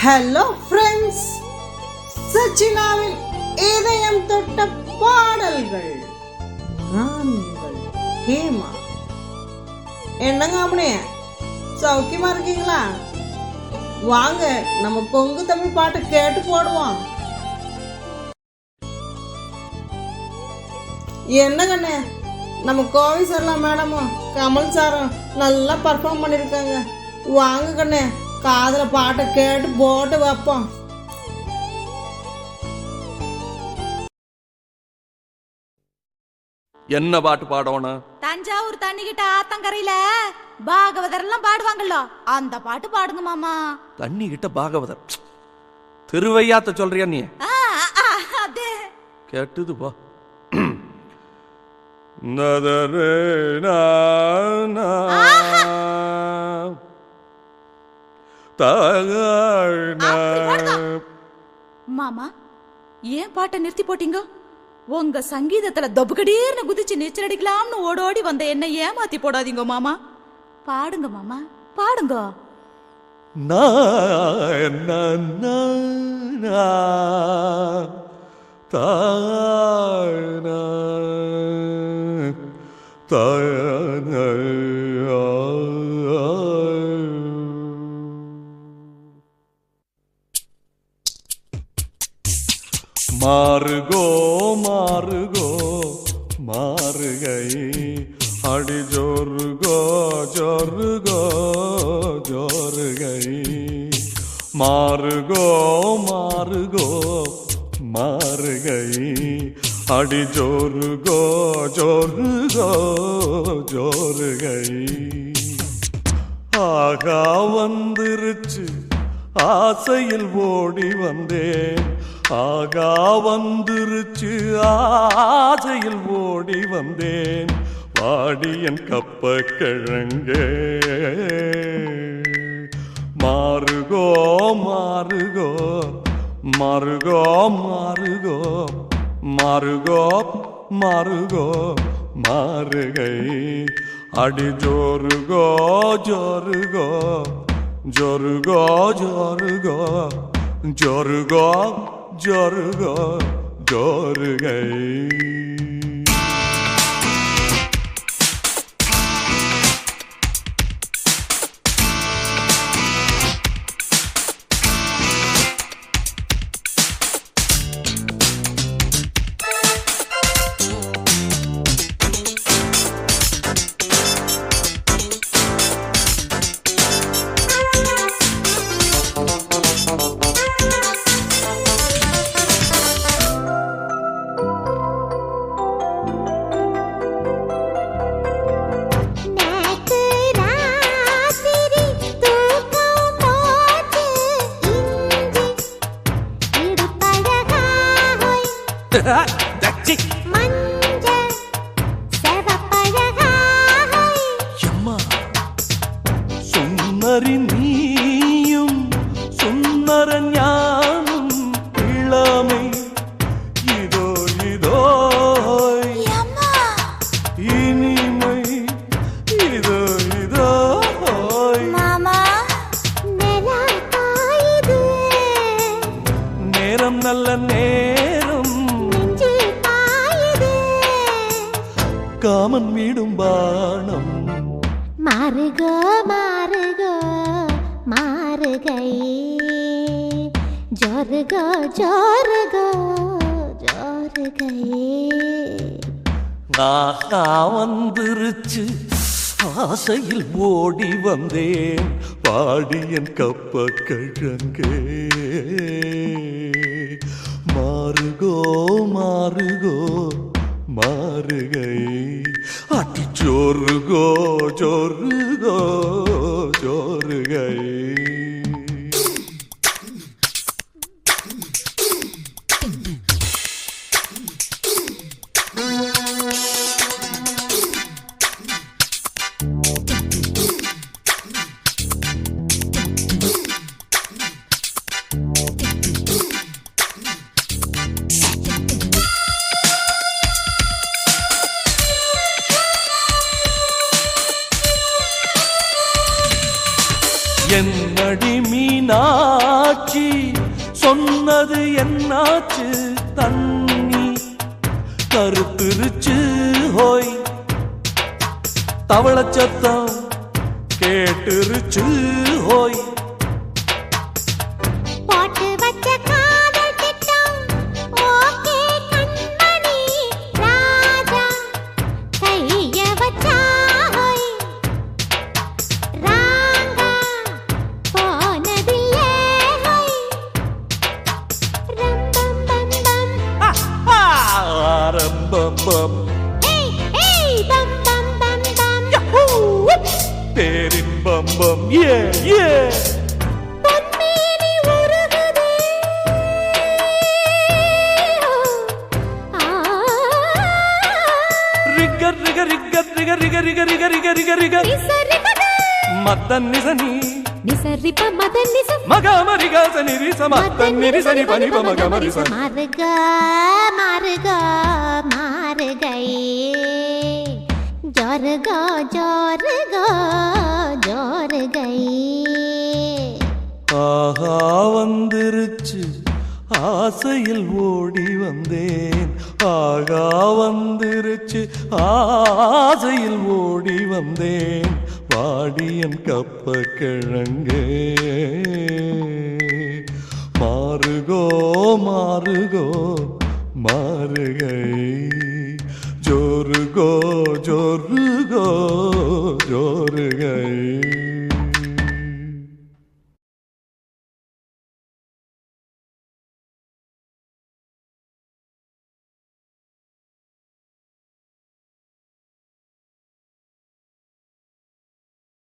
Hello friends, சச்சினாவில் இதயம் தொட்ட பாடல்கள். நான் உங்கள் ஹேமா. என்னங்க அப்படியே சௌக்கியமா இருக்கீங்களா? வாங்க நம்ம கொங்கு தமிழ் பாட்டு கேட்டு போடுவோம். என்ன கண்ணே, நம்ம கோவை சரலா மேடமும் கமல் சாரும் நல்லா பர்ஃபார்ம் பண்ணியிருக்காங்க. வாங்க கண்ணே, காதில் பாட்டை கேட்டு போட்டு வைப்போம். என்ன பாட்டு பாடணும்? தஞ்சாவூர் தண்ணிக்கிட்ட ஆத்தங்கரையில பாகவதர் எல்லாம் பாடுவாங்கல்ல, அந்த பாட்டு பாடுங்க மாமா. தண்ணி கிட்ட பாகவதர் திருவையாத்த சொல்றியா நீ? அதே கேட்டுது பா. மாமா, ஏன் பாட்டை நிறுத்தி போட்டீங்க? உங்க சங்கீதத்துல தொபுகடீர்னு குதிச்சு நீச்சல் அடிக்கலாம்னு ஓடோடி வந்த என்ன ஏமாத்தி போடாதீங்க மாமா. பாடுங்க மாமா, பாடுங்க. மாறுகோ மாறுகோ மாறுகை அடி ஜோருகோ ஜோருகோ ஜோருகை. மாறுகோ மாறுகோ மாறுகை அடி ஜோருகோ ஜோருகோ ஜோருகை. ஆகா வந்துருச்சு ஆசையில் ஓடி வந்தேன், ஆகா வந்துருச்சு ஆசையில் ஓடி வந்தேன். வாடியன் கப்ப கிழங்கே. மாறுகோ மாறுகோ மாறுகோ மாறுகோ மாறுகோ மாறுகோ மாறுகை அடி ஜோருகோ ஜோருகோ ஜோருகோ ஜோருகோ ஜோருகோ ஜோருகோ ஜோருகை. சுந்தரி நீயும் சுந்தர ஞானம் இளமை இதோ இதோ இனிமை இதோ இதோ. நேரம் நல்ல நேரம் காமன் வீடும் பானம். மாறுகோ மாறுகோ மாறுகை ஜோருகோ ஜோருகோ ஜோருகை. ஆகா வந்துருச்சு ஆசையில் ஓடி வந்தேன், பாடியன் கப்ப கிழங்கே. மாறுகோ மாறுகோ மாறுகை அடி ஜோருகோ ஜோருகோ ஜோருகை. என்னடி மீனாட்சி சொன்னது என்னாச்சு தண்ணி கருத்துருச்சு ஹோய் தவளச்சத்தம் கேட்டுருச்சு ஹோய் போட்டு வச்ச காதல் திட்டம் ஓகே கண்மணி ராஜா கைய வச்சா ஹோய் ராங்கா போனதில்லே ஹோய் ரம்பம் பம் பம் ஆரம்பம் ஏய் ஏய் பம் பம் பம் பம் பேரின்பம் ஏ ஏ பொன்மேனி உருகுதே ரிகர் ரிகர் ரிகர் ரிகர் ரிகர் ரிகர் ரிகர் ரிகர் ரிகர் ரிகர் நிசரிகதே மத்தன் நிசனி நிசரிப மதன் நிச மகமரிகாச நிரிச மத்தன் நிரிசனி பனிப மகமரிச மாறுக மாறுக மாறுகை ஜோருக ஜோருக ஜோருகை ஆஹா வந்துருச்சு ஆசையில் ஓடி வந்தேன் ஆகா வந்துருச்சு ஆசையில் ஓடி வந்தேன் வாடியன் கப்ப கிழங்கு மாறுகோ மாறுகோ மாறுகை ஜோருகோ ஜோருகோ ஜோருகை